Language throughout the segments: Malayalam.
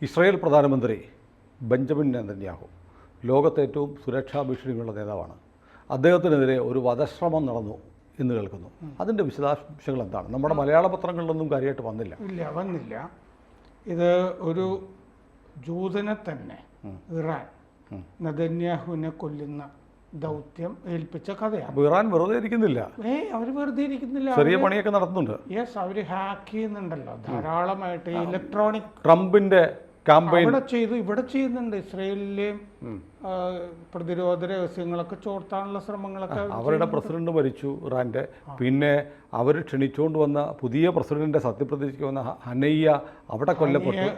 ഇസ്രായേൽ പ്രധാനമന്ത്രി ബെഞ്ചമിൻ നെതന്യാഹു ലോകത്തെ ഏറ്റവും സുരക്ഷാ ഭീഷണിയുള്ള നേതാവാണ്. അദ്ദേഹത്തിനെതിരെ ഒരു വധശ്രമം നടന്നു എന്ന് കേൾക്കുന്നു. അതിൻ്റെ വിശദാംശങ്ങൾ എന്താണ്? നമ്മുടെ മലയാള പത്രങ്ങളിലൊന്നും കാര്യമായിട്ട് വന്നില്ല. ഇത് ഒരു ജൂതനെ തന്നെ ഇറാൻ നെതന്യാഹുവിനെ കൊല്ലുന്ന ദൗത്യം ഏൽപ്പിച്ച കഥയാണ്. ഇറാൻ വെറുതെ ഇരിക്കുന്നില്ല. അവർ വെറുതെ ഇരിക്കുന്നില്ല, ചെറിയ പണിയൊക്കെ നടത്തുന്നുണ്ട്. യെസ്, അവർ ഹാക്ക് ചെയ്യുന്നുണ്ടല്ലോ ധാരാളമായിട്ട്. ഇലക്ട്രോണിക് ട്രംപിന്റെ ക്യാമ്പയിൻ ഇവിടെ ചെയ്യുന്നുണ്ട്. ഇസ്രയേലിലെയും പ്രതിരോധ രഹസ്യങ്ങളൊക്കെ ചോർത്താനുള്ള ശ്രമങ്ങളൊക്കെ. അവരുടെ പ്രസിഡന്റ് മരിച്ചു ഇറാന്റെ. പിന്നെ അവർ ക്ഷണിച്ചുകൊണ്ട് വന്ന പുതിയ പ്രസിഡന്റിന്റെ സത്യപ്രതിജ്ഞയ്ക്ക് വന്ന ഹനയ്യ അവിടെ കൊല്ലപ്പെട്ടു,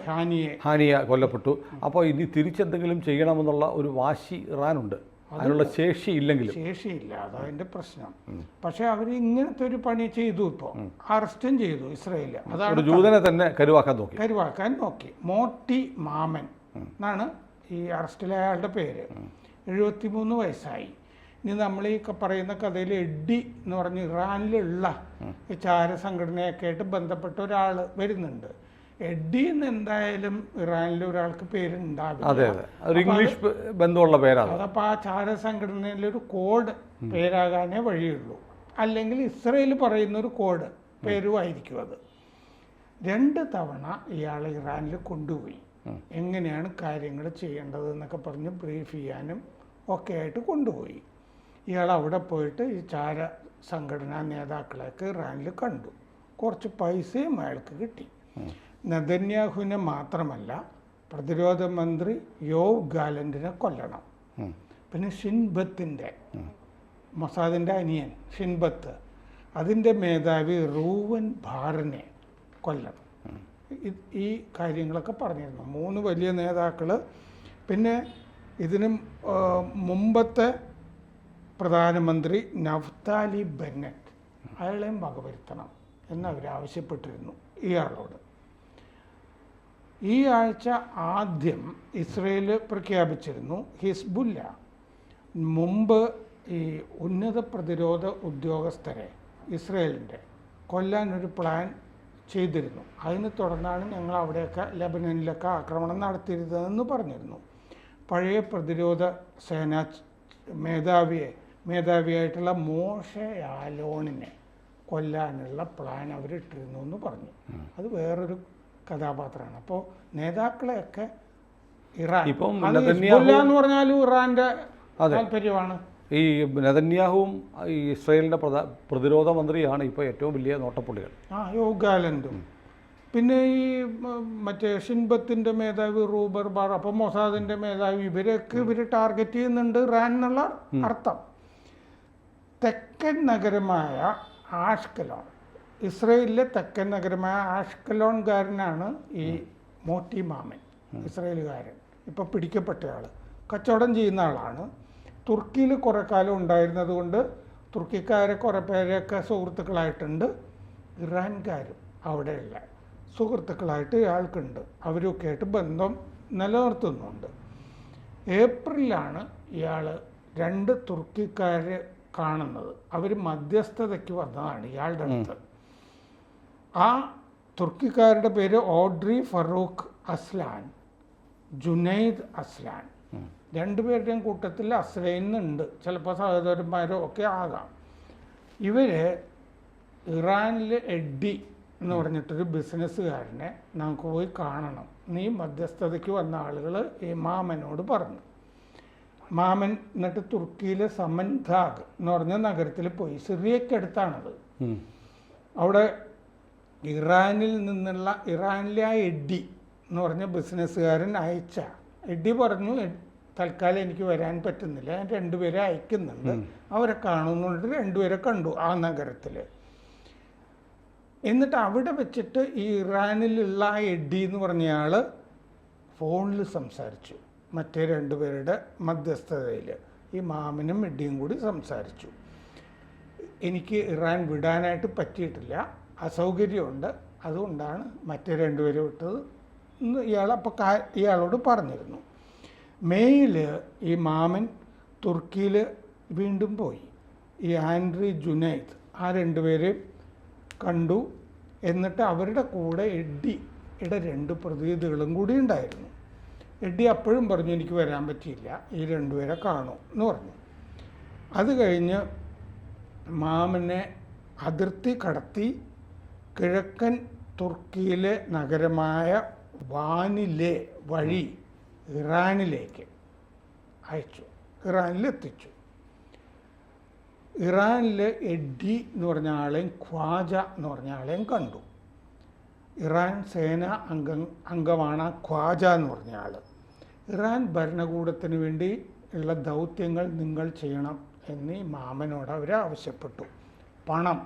ഹാനിയ കൊല്ലപ്പെട്ടു. അപ്പോൾ ഇനി തിരിച്ചെന്തെങ്കിലും ചെയ്യണമെന്നുള്ള ഒരു വാശി ഇറാനുണ്ട്. അതിനുള്ള ശേഷിയില്ല, അതതിന്റെ പ്രശ്നം. പക്ഷെ അവർ ഇങ്ങനത്തെ ഒരു പണി ചെയ്തു. ഇപ്പോൾ അറസ്റ്റും ചെയ്തു ഇസ്രയേൽ. അതാണ് ജൂതനെ തന്നെ കരുവാക്കാൻ നോക്കി. മോട്ടി മാമൻ എന്നാണ് ഈ അറസ്റ്റിലെ അയാളുടെ പേര്. 73 വയസ്സായി. ഇനി നമ്മൾ ഈ പറയുന്ന കഥയിൽ എഡ്ഡി എന്ന് പറഞ്ഞ് ഇറാനിലുള്ള ഈ ചാര സംഘടനയൊക്കെ ആയിട്ട് ബന്ധപ്പെട്ട ഒരാൾ വരുന്നുണ്ട്. എഡ്ഡി എന്ന് എന്തായാലും ഇറാനിലെ ഒരാൾക്ക് പേരുണ്ടാവില്ല. ഇംഗ്ലീഷ് ബന്ധമുള്ള പേരാണ്. അതപ്പോൾ ആ ചാര സംഘടനയിലൊരു കോഡ് പേരാകാനേ വഴിയുള്ളൂ. അല്ലെങ്കിൽ ഇസ്രയേൽ പറയുന്ന ഒരു കോഡ് പേരുമായിരിക്കും അത്. 2 തവണ ഇയാളെ ഇറാനിൽ കൊണ്ടുപോയി. എങ്ങനെയാണ് കാര്യങ്ങൾ ചെയ്യേണ്ടത് എന്നൊക്കെ പറഞ്ഞ് ബ്രീഫ് ചെയ്യാനും ഒക്കെ ആയിട്ട് കൊണ്ടുപോയി. ഇയാൾ അവിടെ പോയിട്ട് ഈ ചാര സംഘടനാ നേതാക്കളെയൊക്കെ ഇറാനിൽ കണ്ടു. കുറച്ച് പൈസയും അയാൾക്ക് കിട്ടി. നെതന്യാഹുവിനെ മാത്രമല്ല, പ്രതിരോധ മന്ത്രി യോവ് ഗാലന്റിനെ കൊല്ലണം. പിന്നെ ഷിൻബത്തിൻ്റെ, മൊസാദിൻ്റെ അനിയൻ ഷിൻബത്ത്, അതിൻ്റെ മേധാവി റൂവൻ ബാറിനെ കൊല്ലണം. ഈ കാര്യങ്ങളൊക്കെ പറഞ്ഞിരുന്നു 3 വലിയ നേതാക്കൾ. പിന്നെ ഇതിന് മുമ്പത്തെ പ്രധാനമന്ത്രി നഫ്താലി ബെന്നറ്റ്, അയാളെയും വകവരുത്തണം എന്നവർ ആവശ്യപ്പെട്ടിരുന്നു ഇയാളോട്. ഈ ആഴ്ച ആദ്യം ഇസ്രയേൽ പ്രഖ്യാപിച്ചിരുന്നു ഹിസ്ബുല്ല മുമ്പ് ഈ ഉന്നത പ്രതിരോധ ഉദ്യോഗസ്ഥരെ ഇസ്രയേലിൻ്റെ കൊല്ലാനൊരു പ്ലാൻ ചെയ്തിരുന്നു. അതിനെ തുടർന്നാണ് ഞങ്ങൾ അവിടെയൊക്കെ ലെബനനിലൊക്കെ ആക്രമണം നടത്തിയിരുന്നതെന്ന് പറഞ്ഞിരുന്നു. പഴയ പ്രതിരോധ സേനാ മേധാവിയായിട്ടുള്ള മോശെ യാലോണിനെ കൊല്ലാനുള്ള പ്ലാൻ അവരിട്ടിരുന്നു എന്ന് പറഞ്ഞു. അത് വേറൊരു കഥാപാത്രമാണ്. അപ്പോൾ നേതാക്കളെയൊക്കെ ഇറാൻ എന്ന് പറഞ്ഞാലും ഇറാന്റെ താല്പര്യമാണ്. ഈ നെതന്യാഹുവും ഈ ഇസ്രായേലിന്റെ പ്രതിരോധ മന്ത്രിയാണ് ഇപ്പോൾ ഏറ്റവും വലിയ നോട്ടപ്പുള്ളികൾ. യോവ് ഗാലന്റും പിന്നെ ഈ മറ്റേ ഷിൻബത്തിന്റെ മേധാവി റൂബർ ബാർ, അപ്പം മൊസാദിന്റെ മേധാവി, ഇവർ ടാർഗറ്റ് ചെയ്യുന്നുണ്ട് ഇറാൻ എന്നുള്ള അർത്ഥം. തെക്കൻ നഗരമായ ആഷ്കലോൺ, ഇസ്രയേലിലെ തെക്കൻ നഗരമായ ആഷ്കലോൺകാരനാണ് ഈ മോട്ടി മാമൻ, ഇസ്രയേലുകാരൻ. ഇപ്പോൾ പിടിക്കപ്പെട്ടയാൾ കച്ചവടം ചെയ്യുന്ന ആളാണ്. തുർക്കിയിൽ കുറേ കാലം ഉണ്ടായിരുന്നത് കൊണ്ട് തുർക്കിക്കാരെ കുറേ പേരെയൊക്കെ സുഹൃത്തുക്കളായിട്ടുണ്ട്. ഇറാൻകാരും അവിടെയുള്ള സുഹൃത്തുക്കളായിട്ട് ഇയാൾക്കുണ്ട്. അവരൊക്കെ ആയിട്ട് ബന്ധം നിലനിർത്തുന്നുണ്ട്. ഏപ്രിലാണ് ഇയാൾ 2 തുർക്കിക്കാരെ കാണുന്നത്. അവർ മധ്യസ്ഥതയ്ക്ക് വന്നതാണ് ഇയാളുടെ അടുത്ത്. ആ തുർക്കിക്കാരുടെ പേര് Audrey Farooq Aslan, Junaid Aslan. 2 പേരുടെയും കൂട്ടത്തിൽ അസ്ലൈനുണ്ട്. ചിലപ്പോൾ സഹോദരന്മാരോ ഒക്കെ ആകാം. ഇവർ ഇറാനിൽ എഡ്ഡി എന്ന് പറഞ്ഞിട്ടൊരു ബിസിനസ്സുകാരനെ നമുക്ക് പോയി കാണണം, നീ മധ്യസ്ഥതയ്ക്ക് വന്ന ആളുകൾ ഈ മാമനോട് പറഞ്ഞു. മാമൻ എന്നിട്ട് തുർക്കിയിലെ സമൻദാഗ് എന്ന് പറഞ്ഞ നഗരത്തിൽ പോയി. സിറിയക്കടുത്താണത്. അവിടെ ഇറാനിൽ നിന്നുള്ള ഇറാനിലെ ആ എഡ്ഡി എന്ന് പറഞ്ഞ ബിസിനസ്സുകാരൻ അയച്ച എഡ്ഡി പറഞ്ഞു, തൽക്കാലം എനിക്ക് വരാൻ പറ്റുന്നില്ല, ഞാൻ 2 പേരെ അയക്കുന്നുണ്ട്, അവരെ കാണുന്നുണ്ട്. 2 പേരെ കണ്ടു ആ നഗരത്തിൽ. എന്നിട്ട് അവിടെ വെച്ചിട്ട് ഈ ഇറാനിലുള്ള ആ എഡ്ഡി എന്ന് പറഞ്ഞയാൾ ഫോണിൽ സംസാരിച്ചു. മറ്റേ 2 പേരുടെ മധ്യസ്ഥതയിൽ ഈ മാമനും എഡ്ഡിയും കൂടി സംസാരിച്ചു. എനിക്ക് ഇറാൻ വിടാനായിട്ട് പറ്റിയിട്ടില്ല, അസൗകര്യമുണ്ട്, അതുകൊണ്ടാണ് മറ്റേ 2 പേരെ വിട്ടത് എന്ന് ഇയാളോട് പറഞ്ഞിരുന്നു. മെയ്യിൽ ഈ മാമൻ തുർക്കിയിൽ വീണ്ടും പോയി. ഈ ആൻഡ്രി ജുനൈദ് ആ 2 പേരെയും കണ്ടു. എന്നിട്ട് അവരുടെ കൂടെ എഡ്ഡി എഡിയുടെ 2 പ്രതിനിധികളും കൂടി ഉണ്ടായിരുന്നു. എഡി അപ്പോഴും പറഞ്ഞു എനിക്ക് വരാൻ പറ്റിയില്ല, ഈ 2 പേരെ കാണൂ എന്ന് പറഞ്ഞു. അത് കഴിഞ്ഞ് മാമനെ അതിർത്തി കടത്തി കിഴക്കൻ തുർക്കിയിലെ നഗരമായ വാനിലെ വഴി ഇറാനിലേക്ക് അയച്ചു, ഇറാനിലെത്തിച്ചു. ഇറാനിൽ എഡി എന്ന് പറഞ്ഞ ആളെയും ഖ്വാജ എന്ന് പറഞ്ഞ ആളെയും കണ്ടു. ഇറാൻ സേനാ അംഗമാണ് ഖ്വാജ എന്ന് പറഞ്ഞ ആൾ. ഇറാൻ ഭരണകൂടത്തിന് വേണ്ടി ഉള്ള ദൗത്യങ്ങൾ നിങ്ങൾ ചെയ്യണം എന്ന് ഈ മാമനോട് അവർ ആവശ്യപ്പെട്ടു. പണം,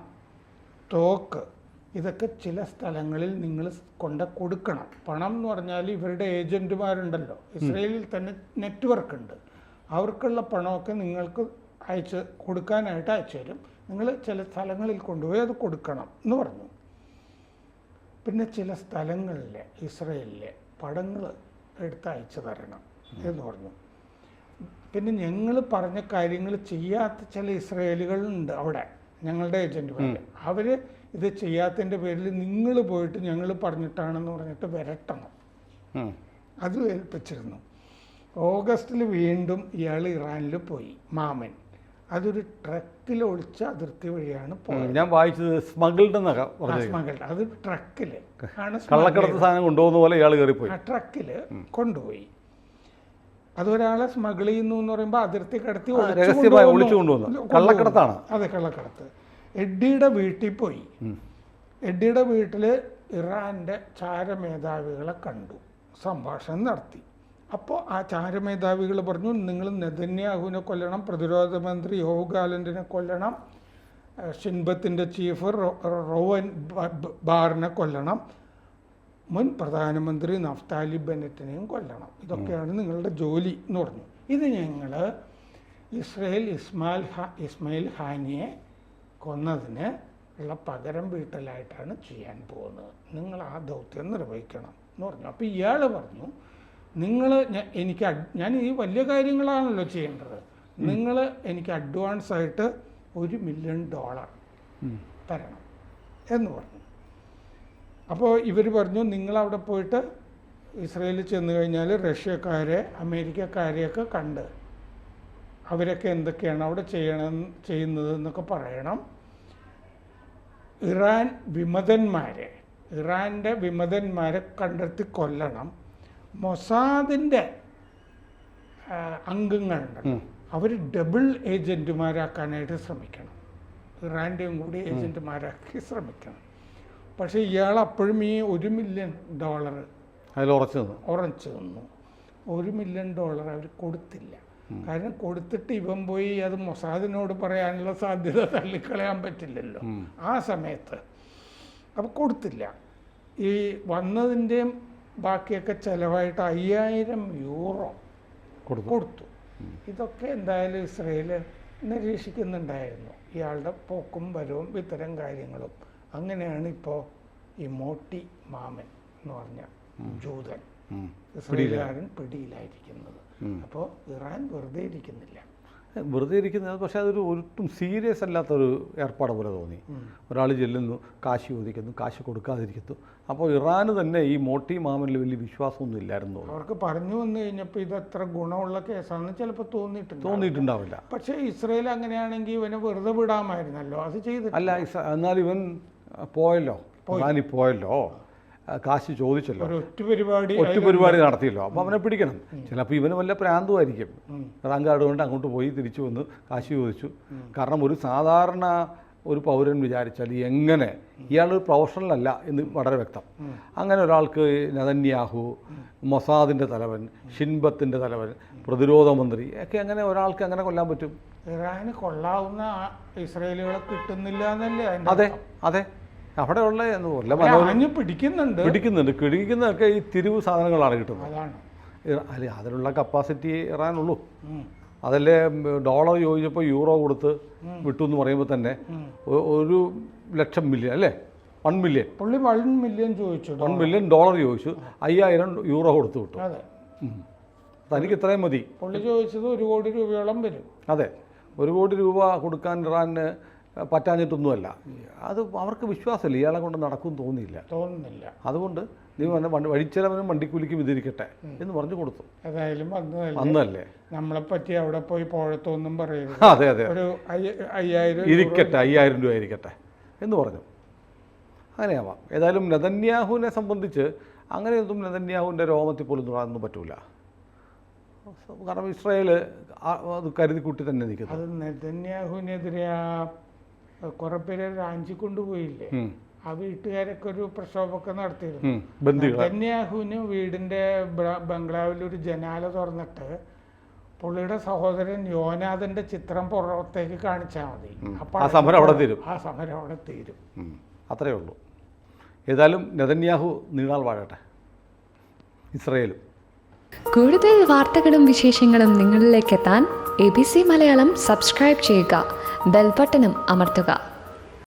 തോക്ക്, ഇതൊക്കെ ചില സ്ഥലങ്ങളിൽ നിങ്ങൾ കൊടുക്കണം. പണം എന്ന് പറഞ്ഞാൽ ഇവരുടെ ഏജൻറ്റുമാരുണ്ടല്ലോ, ഇസ്രയേലിൽ തന്നെ നെറ്റ്വർക്ക് ഉണ്ട്, അവർക്കുള്ള പണമൊക്കെ നിങ്ങൾക്ക് കൊടുക്കാനായിട്ട് അയച്ചു തരും. നിങ്ങൾ ചില സ്ഥലങ്ങളിൽ കൊണ്ടുപോയി അത് കൊടുക്കണം എന്ന് പറഞ്ഞു. പിന്നെ ചില സ്ഥലങ്ങളിൽ ഇസ്രയേലിലെ പടങ്ങൾ എടുത്ത് അയച്ചു തരണം എന്ന് പറഞ്ഞു. പിന്നെ ഞങ്ങൾ പറഞ്ഞ കാര്യങ്ങൾ ചെയ്യാത്ത ചില ഇസ്രയേലികളുണ്ട് അവിടെ, ഞങ്ങളുടെ ഏജൻറ്റുമാർ. അവർ ഇത് ചെയ്യാത്തതിൻ്റെ പേരിൽ നിങ്ങൾ പോയിട്ട് ഞങ്ങൾ പറഞ്ഞിട്ടാണെന്ന് പറഞ്ഞിട്ട് വരട്ടണം, അത് ഏൽപ്പിച്ചിരുന്നു. ഓഗസ്റ്റിൽ വീണ്ടും ഇയാൾ ഇറാനിൽ പോയി, മാമൻ. അതൊരു ട്രക്കിൽ ഒളിച്ച അതിർത്തി വഴിയാണ് പോയത്. ഞാൻ വായിച്ചത് സ്മഗിൾഡ് സ്മഗിൾഡ്, അത് ട്രക്കിൽ ആണ്, കള്ളക്കടത്ത് സാധനം കൊണ്ടുപോകുന്ന പോലെ ഇയാൾ കയറിപ്പോയി, ആ ട്രക്കിൽ കൊണ്ടുപോയി. അതൊരാളെ സ്മഗിൾ ചെയ്യുന്നു എന്ന് പറയുമ്പോൾ അതിർത്തി കടത്തി ഒളിച്ചു കൊണ്ടുവന്നു, കള്ളക്കടത്താണ്. അതെ, കള്ളക്കടത്ത്. എഡിയുടെ വീട്ടിൽ പോയി. എഡിയുടെ വീട്ടിൽ ഇറാൻ്റെ ചാരമേധാവികളെ കണ്ടു, സംഭാഷണം നടത്തി. അപ്പോൾ ആ ചാരമേധാവികൾ പറഞ്ഞു, നിങ്ങൾ നെതന്യാഹുവിനെ കൊല്ലണം, പ്രതിരോധ മന്ത്രി യോവ് ഗാലന്റിനെ കൊല്ലണം, ഷിൻബത്തിൻ്റെ ചീഫ് റോവൻ ബാറിനെ കൊല്ലണം, മുൻ പ്രധാനമന്ത്രി നഫ്താലി ബെന്നറ്റിനെയും കൊല്ലണം. ഇതൊക്കെയാണ് നിങ്ങളുടെ ജോലി എന്ന് പറഞ്ഞു. ഇത് ഞങ്ങൾ ഇസ്മായിൽ ഹാനിയെ കൊന്നതിന് ഉള്ള പകരം വീട്ടലായിട്ടാണ് ചെയ്യാൻ പോകുന്നത്, നിങ്ങൾ ആ ദൗത്യം നിർവഹിക്കണം എന്ന് പറഞ്ഞു. അപ്പോൾ ഇയാൾ പറഞ്ഞു, ഞാൻ ഈ വലിയ കാര്യങ്ങളാണല്ലോ ചെയ്യേണ്ടത്, നിങ്ങൾ എനിക്ക് അഡ്വാൻസായിട്ട് $1 മില്യൺ തരണം എന്ന് പറഞ്ഞു. അപ്പോൾ ഇവർ പറഞ്ഞു, നിങ്ങളവിടെ പോയിട്ട് ഇസ്രയേലിൽ ചെന്ന് കഴിഞ്ഞാൽ റഷ്യക്കാരെ അമേരിക്കക്കാരെയൊക്കെ കണ്ട് അവരൊക്കെ എന്തൊക്കെയാണ് അവിടെ ചെയ്യുന്നത് എന്നൊക്കെ പറയണം. ഇറാൻ്റെ വിമതന്മാരെ കണ്ടെത്തി കൊല്ലണം. മൊസാദിൻ്റെ അംഗങ്ങളുണ്ടല്ലോ, അവർ ഡബിൾ ഏജൻറ്റുമാരാക്കാനായിട്ട് ശ്രമിക്കണം, ഇറാൻ്റെയും കൂടി ഏജൻറ്റുമാരാക്കി ശ്രമിക്കണം. പക്ഷേ ഇയാൾ അപ്പോഴും ഈ $1 മില്യൺ അതിൽ ഉറച്ചു നിന്നു. $1 മില്യൺ അവർ കൊടുത്തില്ല. കാരണം കൊടുത്തിട്ട് ഇവൻ പോയി അത് മൊസാദിനോട് പറയാനുള്ള സാധ്യത തള്ളിക്കളയാൻ പറ്റില്ലല്ലോ ആ സമയത്ത്. അപ്പോൾ കൊടുത്തില്ല. ഈ വന്നതിൻ്റെയും ബാക്കിയൊക്കെ ചിലവായിട്ട് €5000 കൊടുത്തു. ഇതൊക്കെ എന്തായാലും ഇസ്രയേൽ നിരീക്ഷിക്കുന്നുണ്ടായിരുന്നു, ഇയാളുടെ പോക്കും വരവും ഇത്തരം കാര്യങ്ങളും. അങ്ങനെയാണ് ഇപ്പോൾ ഈ മോട്ടി മാമൻ എന്ന് പറഞ്ഞ ജൂതൻ ഇസ്രയേലുകാരൻ പിടിയിലായിരിക്കുന്നത്. അപ്പോൾ ഇറാൻ വെറുതെ ഇരിക്കുന്നില്ല. പക്ഷേ അതൊരു ഒട്ടും സീരിയസ് അല്ലാത്തൊരു ഏർപ്പാട് പോലെ തോന്നി. ഒരാൾ ചെല്ലുന്നു, കാശ് ചോദിക്കുന്നു, കാശ് കൊടുക്കാതിരിക്കുന്നു. അപ്പോൾ ഇറാന് തന്നെ ഈ മോട്ടി മാമനിൽ വലിയ വിശ്വാസമൊന്നും ഇല്ലായിരുന്നു. അവർക്ക് പറഞ്ഞു വന്നു കഴിഞ്ഞപ്പോൾ ഇതത്ര ഗുണമുള്ള കേസാണെന്ന് ചിലപ്പോൾ തോന്നിയിട്ടുണ്ടാവില്ല. പക്ഷേ ഇസ്രയേൽ അങ്ങനെയാണെങ്കിൽ ഇവനെ വെറുതെ വിടാമായിരുന്നല്ലോ, അത് ചെയ്തില്ല. അല്ല, എന്നാൽ ഇവൻ പോയല്ലോ, കാശ് ചോദിച്ചല്ലോ, ഒറ്റ പരിപാടി നടത്തിയല്ലോ, അപ്പോൾ അവനെ പിടിക്കണം. ചിലപ്പോൾ ഇവന് വല്ല പ്രാന്തമായിരിക്കും. ഇറാൻ കാർഡ് കൊണ്ട് അങ്ങോട്ട് പോയി തിരിച്ചു വന്ന് കാശ് ചോദിച്ചു. കാരണം ഒരു സാധാരണ ഒരു പൗരൻ വിചാരിച്ചാൽ എങ്ങനെ, ഇയാളൊരു പ്രൊഫഷണൽ അല്ല എന്ന് വളരെ വ്യക്തം. അങ്ങനെ ഒരാൾക്ക് നെതന്യാഹു, മൊസാദിൻ്റെ തലവൻ, ഷിൻബത്തിൻ്റെ തലവൻ, പ്രതിരോധ മന്ത്രി ഒക്കെ അങ്ങനെ ഒരാൾക്ക് അങ്ങനെ കൊല്ലാൻ പറ്റും? ഇറാന് കൊള്ളാവുന്ന ഇസ്രയേലുകളെ കിട്ടുന്നില്ല എന്നല്ലേ? അതെ, അവിടെയുള്ള പിടിക്കുന്നതൊക്കെ ഈ തിരിവ് സാധനങ്ങളാണ് കിട്ടുന്നത്. അല്ല, അതിനുള്ള കപ്പാസിറ്റി ഇറാനുള്ളൂ. അതല്ലേ ഡോളർ ചോദിച്ചപ്പോൾ യൂറോ കൊടുത്ത് വിട്ടു എന്ന് പറയുമ്പോൾ തന്നെ $1 മില്യൺ അല്ലേ, $1 മില്യൺ ചോദിച്ചു, $1 മില്യൺ ചോദിച്ചു, €5000 കൊടുത്തു വിട്ടു. തനിക്ക് ഇത്രയും മതി. പുള്ളി ചോദിച്ചത് 1 കോടി രൂപയോളം വരും. അതെ, 1 കോടി രൂപ കൊടുക്കാൻ ഇറാന് പറ്റാഞ്ഞിട്ടൊന്നുമല്ല. അത് അവർക്ക് വിശ്വാസമില്ല, ഇയാളെ കൊണ്ട് നടക്കും തോന്നുന്നില്ല. അതുകൊണ്ട് നീ വഴിച്ചെലവനും വണ്ടിക്കൂലിക്കും ഇതിരിക്കട്ടെ എന്ന് പറഞ്ഞു കൊടുത്തു. ഏതായാലും അന്നല്ലേ നമ്മളെ പറ്റി അവിടെ പോയി പോഴത്തൊന്നും പറയരുത്. അതെ ഒരു 5000 ഇരിക്കട്ടെ, 5000 രൂപ ഇരിക്കട്ടെ എന്ന് പറഞ്ഞു. അങ്ങനെയാവാം. ഏതായാലും നെതന്യാഹുവിനെ സംബന്ധിച്ച് അങ്ങനെയൊന്നും നെതന്യാഹുവിൻ്റെ രോമത്തിൽ പോലും തൊടാനൊന്നും പറ്റൂല. കാരണം ഇസ്രായേൽ അത് കരുതി കൂട്ടി തന്നെ നിൽക്കുന്നത്. അത് നെതന്യാഹുവിനെതിരെ കുറെ പേരെ രാഞ്ചി കൊണ്ടുപോയില്ലേ, ആ വീട്ടുകാരൊക്കെ ഒരു പ്രക്ഷോഭമൊക്കെ നടത്തിയിരുന്നു. നെതന്യാഹുവിന് വീടിൻ്റെ ബംഗ്ലാവിൽ ഒരു ജനാല തുറന്നിട്ട് പുള്ളിയുടെ സഹോദരൻ യോനാഥന്റെ ചിത്രം പുറത്തേക്ക് കാണിച്ചാൽ മതി, അപ്പോൾ ആ സമരം അവിടെ തീരും. അത്രയേ ഉള്ളൂ. ഏതായാലും നെതന്യാഹു നീണാൾ വാഴട്ടെ, ഇസ്രായേലും. കൂടുതൽ വാർത്തകളും വിശേഷങ്ങളും നിങ്ങളിലേക്ക് എത്താൻ ABC മലയാളം സബ്സ്ക്രൈബ് ചെയ്യുക, ബെൽബട്ടനും അമർത്തുക.